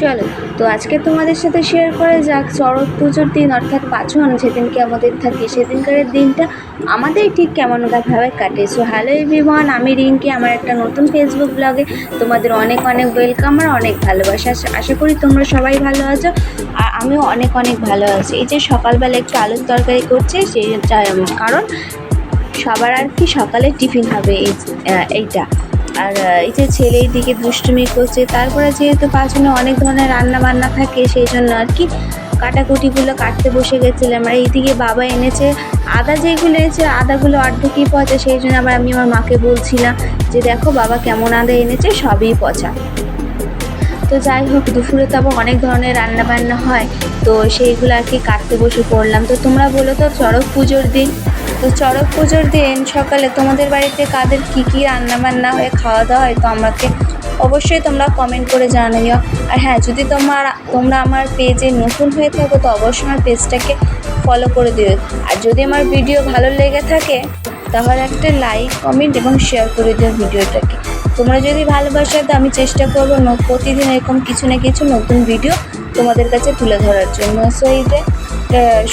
চলো, তো আজকে তোমাদের সাথে শেয়ার করা যাক চড়ক পুজোর দিন অর্থাৎ পাঁচন যেদিনকে আমাদের থাকে সেদিনকারের দিনটা আমাদের ঠিক কেমনভাবে কাটে। সো হ্যালো এভরিওয়ান, আমি রিঙ্কি। আমার একটা নতুন ফেসবুক ব্লগে তোমাদের অনেক অনেক ওয়েলকাম আর অনেক ভালোবাসা। আশা করি তোমরা সবাই ভালো আছো আর আমিও অনেক অনেক ভালো আছি। এই যে সকালবেলা একটু আলুর তরকারি করছে, সেই কারণ সবার আর কি সকালে টিফিন হবে এইটা। আর এই যে ছেলে এইদিকে দুষ্টুমি করছে, তারপরে যেহেতু পাঁচনে অনেক ধরনের রান্না বান্না থাকে সেই জন্য আর কি কাটাকুটিগুলো কাটতে বসে গেছিলাম। আর এইদিকে বাবা এনেছে আদা, যেগুলো এনেছে আদাগুলো অর্ধেকই পচা, সেই জন্য আবার আমি আমার মাকে বলছিলাম যে দেখো বাবা কেমন আদা এনেছে, সবই পচা। তো যাই হোক, দুপুরে তো আবার অনেক ধরনের রান্না বান্না হয়, তো সেইগুলো আর কি কাটতে বসে পড়লাম। তো তোমরা বলো তো চড়ক পুজোর দিন, তো চড়ক পুজোর দিন সকালে তোমাদের বাড়িতে কাদের কী কী রান্নাবান্না হয়ে খাওয়া দাওয়া হয়, তো আমাকে অবশ্যই তোমরা কমেন্ট করে জানিও। আর হ্যাঁ, যদি তোমরা আমার পেজে নতুন হয়ে থাকো তো অবশ্যই আমার পেজটাকে ফলো করে দিও। আর যদি আমার ভিডিও ভালো লেগে থাকে তাহলে একটা লাইক, কমেন্ট এবং শেয়ার করে দিও ভিডিওটাকে। তোমরা যদি ভালোবাসো তো আমি চেষ্টা করবো প্রতিদিন এরকম কিছু না কিছু নতুন ভিডিও তোমাদের কাছে তুলে ধরার জন্য। সো এই যে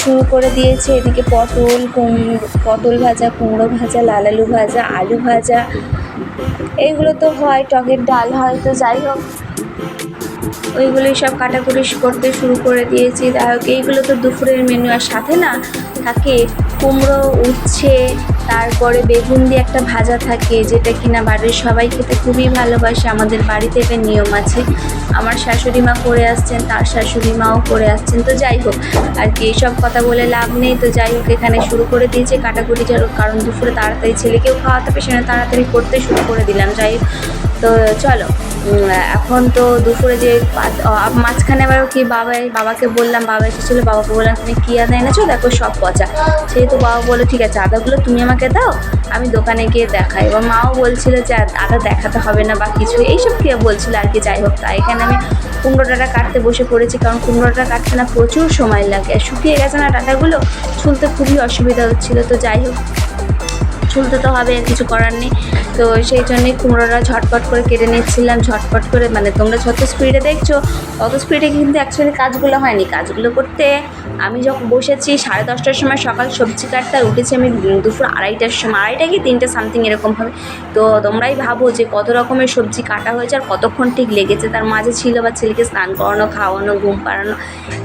শুরু করে দিয়েছে এদিকে পটল ভাজা, কুমড়ো ভাজা, লাল আলু ভাজা, আলু ভাজা, এইগুলো তো হয়, টকের ডাল হয়। তো যাই হোক, ওইগুলোই সব কাটাকুটি করতে শুরু করে দিয়েছি। যাই হোক, এইগুলো তো দুপুরের মেনু। আর সাথে না থাকে কুমড়ো, উচ্ছে, তারপরে বেগুন দিয়ে একটা ভাজা থাকে, যেটা কিনা বাড়ির সবাই খেতে খুবই ভালোবাসে। আমাদের বাড়িতে এটা নিয়ম আছে, আমার শাশুড়ি মা করে আসছেন, তার শাশুড়ি মাও করে আসছেন। তো যাই হোক আর কি, এইসব কথা বলে লাভ নেই। তো যাই হোক, এখানে শুরু করে দিয়েছে কাটাকুটি, কারণ দুপুরে তাড়াতাড়ি ছেলেকেও খাওয়াতে হবে, সেখানে তাড়াতাড়ি করতে শুরু করে দিলাম। যাই হোক, তো চলো, এখন তো দুপুরে যে মাঝখানে আবার কি বাবাকে বললাম, বাবা এসেছিলো, বাবাকে বললাম তুমি কী আদা এনেছো, দেখো সব পচা। সেহেতু বাবা বললো ঠিক আছে আদাগুলো তুমি আমাকে দাও, আমি দোকানে গিয়ে দেখাই। এবং মাও বলছিল যে আদা দেখাতে হবে না বা কিছু, এইসব কে বলছিল আর কি। যাই হোক, তাই এখানে আমি কুমড়োটা কাটতে বসে পড়েছি, কারণ কুমড়োটা কাটতে না প্রচুর সময় লাগে, আর শুকিয়ে গেছে না ডাঁটাগুলো, ছুলতে খুবই অসুবিধা হচ্ছিলো। তো যাই হোক, ছুলতে তো হবে, আর কিছু করার নেই। তো সেই জন্যেই কুমড়োটা ঝটপট করে কেটে নিচ্ছিলাম, ঝটপট করে। মানে তোমরা যত স্পিডে দেখছো তত স্পিডে কিন্তু অ্যাকচুয়ালি কাজগুলো হয়নি। কাজগুলো করতে আমি যখন বসেছি 10:30টার সময় সকাল সবজি কাটতে, আর উঠেছি আমি দুপুর 2:30টার সময়, 2:30 কি 3টে সামথিং এরকম হবে। তো তোমরাই ভাবো যে কত রকমের সবজি কাটা হয়েছে আর কতক্ষণ ঠিক লেগেছে। তার মাঝে ছিল বা ছেলেকে স্নান করানো, খাওয়ানো, ঘুম পাড়ানো,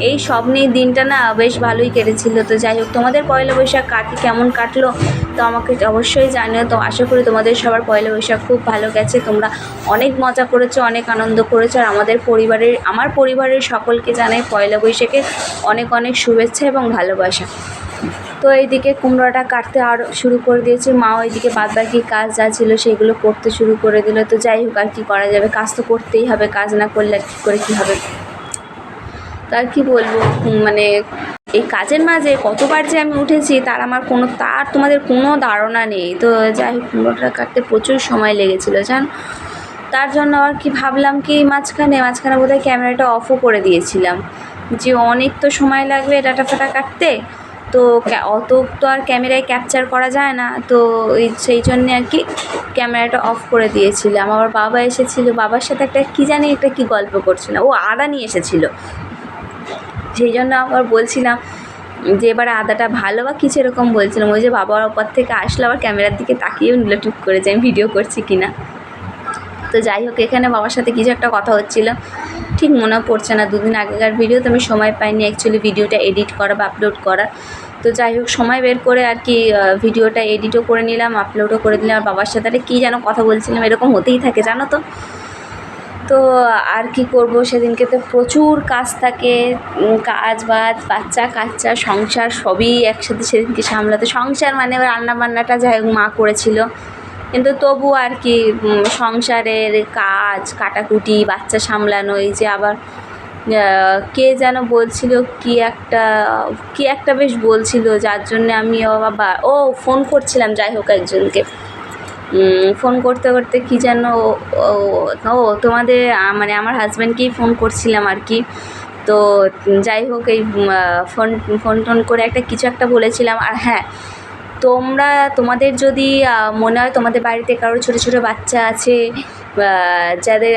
এই সব নিয়ে দিনটা না বেশ ভালোই কেটেছিল। তো যাই হোক, তোমাদের পয়লা বৈশাখ কেমন কাটলো তো আমাকে অবশ্যই জানিও। তো আশা করি তোমাদের সবার পয়লা বৈশাখ খুব ভালো গেছে, তোমরা অনেক মজা করেছো, অনেক আনন্দ করেছো। আর আমার পরিবারের সকলকে জানাই পয়লা বৈশাখে অনেক অনেক শুভেচ্ছা এবং ভালোবাসা। তো এইদিকে কুমড়োটা কাটতে আর শুরু করে দিয়েছি, মাও এইদিকে বাদবাকি কাজ যা ছিল সেগুলো করতে শুরু করে দিল। তো যাই হোক, আর কী করা যাবে, কাজ তো করতেই হবে, কাজ না করলে আর কী করে কী হবে। তার কি বলবো, মানে এই কাজের মাঝে কতবার যে আমি উঠেছি তার তোমাদের কোনো ধারণা নেই। তো যাই হোক, কুমড়োটা কাটতে প্রচুর সময় লেগেছিলো জান। তার জন্য আর কি ভাবলাম কি মাঝখানে বোধহয় ক্যামেরাটা অফও করে দিয়েছিলাম, যে অনেক তো সময় লাগবে ডাটা ফাটা কাটতে, তো অত তো আর ক্যামেরায় ক্যাপচার করা যায় না। তো সেই জন্যে আর কি ক্যামেরাটা অফ করে দিয়েছিলাম। আমার বাবা এসেছিলো, বাবার সাথে একটা কি গল্প করছিলাম, ও আদা নিয়ে এসেছিলো। সেই জন্য আবার বলছিলাম যে এবারে আদাটা ভালো বা কিছু এরকম বলছিলাম। ওই যে বাবার ওপর থেকে আসলে আবার ক্যামেরার দিকে তাকিয়েও নিল টুক করে যে আমি ভিডিও করছি কিনা। তো যাই হোক, এখানে বাবার সাথে কিছু একটা কথা হচ্ছিলো, ঠিক মনে পড়ছে না, 2 দিন আগেকার ভিডিও, তো আমি সময় পাইনি অ্যাকচুয়ালি ভিডিওটা এডিট করা বা আপলোড করা। তো যাই হোক, সময় বের করে আর কি ভিডিওটা এডিটও করে নিলাম, আপলোডও করে দিলাম। আর বাবার সাথে কী যেন কথা বলছিলাম, এরকম হতেই থাকে জানো তো। তো আর কি করব, সেদিনকে তো প্রচুর কাজ থাকে, কাজ বাজ, বাচ্চা কাচ্চা, সংসার সবই একসাথে সেদিনকে সামলাতে। সংসার মানে রান্নাবান্নাটা যাই হোক মা করেছিল, কিন্তু তবু আর কি সংসারের কাজ, কাটাকুটি, বাচ্চা সামলানো, এই যে আবার কে যেন বলছিল কি একটা বেশ বলছিল, যার জন্যে আমি আবার ফোন করছিলাম যাই হোক একজনকে, ফোন করতে করতে কী যেন তোমাদের মানে আমার হাজব্যান্ডকেই ফোন করছিলাম আর কি। তো যাই হোক, এই ফোন টোন করে কিছু একটা বলেছিলাম। আর হ্যাঁ, তোমাদের যদি মনে হয় তোমাদের বাড়িতে কারোর ছোটো ছোটো বাচ্চা আছে যাদের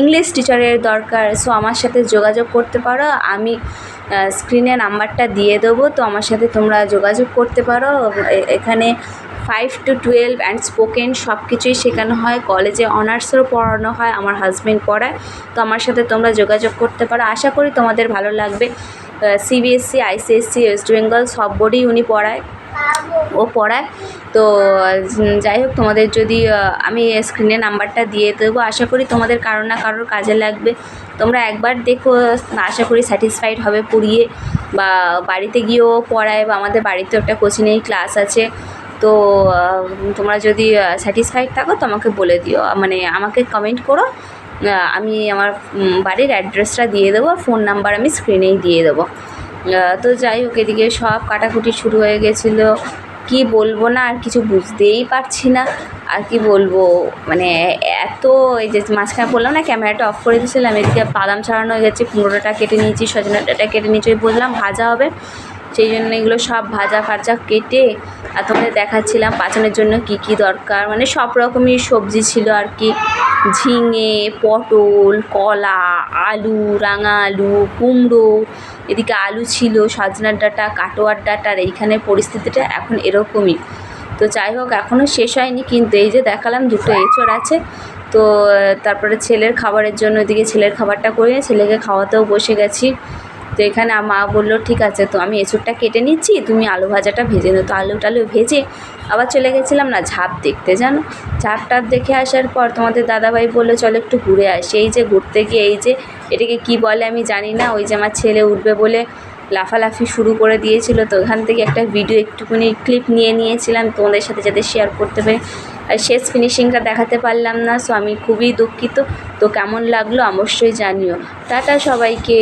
ইংলিশ টিচারের দরকার, সো আমার সাথে যোগাযোগ করতে পারো। আমি স্ক্রিনে নাম্বারটা দিয়ে দেবো, তো আমার সাথে তোমরা যোগাযোগ করতে পারো। এখানে 5 to 12 অ্যান্ড স্পোকেন সব কিছুই শেখানো হয়। কলেজে অনার্সেরও পড়ানো হয়, আমার হাজব্যান্ড পড়ায়। তো আমার সাথে তোমরা যোগাযোগ করতে পারো, আশা করি তোমাদের ভালো লাগবে। CBSE, ICSC, ওয়েস্ট বেঙ্গল সব বোর্ডেই উনি পড়ায়। তো যাই হোক, তোমাদের যদি আমি স্ক্রিনে নাম্বারটা দিয়ে দেবো, আশা করি তোমাদের কারো না কারোর কাজে লাগবে। তোমরা একবার দেখো, আশা করি স্যাটিসফাইড হবে পড়িয়ে, বা বাড়িতে গিয়েও পড়ায়, বা আমাদের বাড়িতেও একটা কোচিংয়ের ক্লাস আছে। তো তোমরা যদি স্যাটিসফাইড থাকো তো আমাকে বলে দিও, মানে আমাকে কমেন্ট করো। আমি আমার বাড়ির অ্যাড্রেসটা দিয়ে দেবো, ফোন নাম্বার আমি স্ক্রিনেই দিয়ে দেবো। তো যাই হোক, এদিকে সব কাটাকুটি শুরু হয়ে গেছিলো। কি বলবো না, আর কিছু বুঝতেই পারছি না, আর কি বলবো, মানে এত এই যে মাঝখানে বললাম না ক্যামেরাটা অফ করে দিয়েছিলাম, এদিকে বাদাম ছাড়ানো হয়ে গেছে, কুমড়োটা কেটে নিয়েছি, সজনা ডাঁটা কেটে নিয়েছি, ওই বললাম ভাজা হবে, সেই জন্য এগুলো সব ভাজা কেটে আর তোমাদের দেখাচ্ছিলাম পাচনের জন্য কি কি দরকার, মানে সব রকমই সবজি ছিল আর কি। ঝিঙে, পটল, কলা, আলু, রাঙা আলু, কুমড়ো, এদিকে আলু ছিল, সজনার ডাঁটা, কাটোয়ার ডাঁটা। আর এইখানে পরিস্থিতিটা এখন এরকমই। তো যাই হোক, এখনও শেষ হয়নি, কিন্তু এই যে দেখালাম দুটো এঁচড় আছে। তো তারপরে ছেলের খাবারের জন্য এদিকে ছেলের খাবারটা করে ছেলেকে খাওয়াতেও বসে গেছি। তো এখানে মা বললো ঠিক আছে, তো আমি এঁচড়টা কেটে নিচ্ছি, তুমি আলু ভাজাটা ভেজে নাও। তো আলু টালু ভেজে আবার চলে গেছিলাম না ঝাঁপ দেখতে, জানো। ঝাঁপ দেখে আসার পর তোমাদের দাদাভাই বললো চলো একটু ঘুরে আসি। এই যে ঘুরতে গিয়ে এই যে এটাকে কি বলে আমি জানি না, ওই যে আমার ছেলে উঠবে বলে লাফালাফি শুরু করে দিয়েছিল। তো ওখান থেকে একটা ভিডিও একটুখানি ক্লিপ নিয়েছিলাম তোমাদের সাথে, যাতে শেয়ার করতে পারি। আর শেষ ফিনিশিংটা দেখাতে পারলাম না, সো আমি খুবই দুঃখিত। তো কেমন লাগলো অবশ্যই জানিও। টাটা সবাইকে।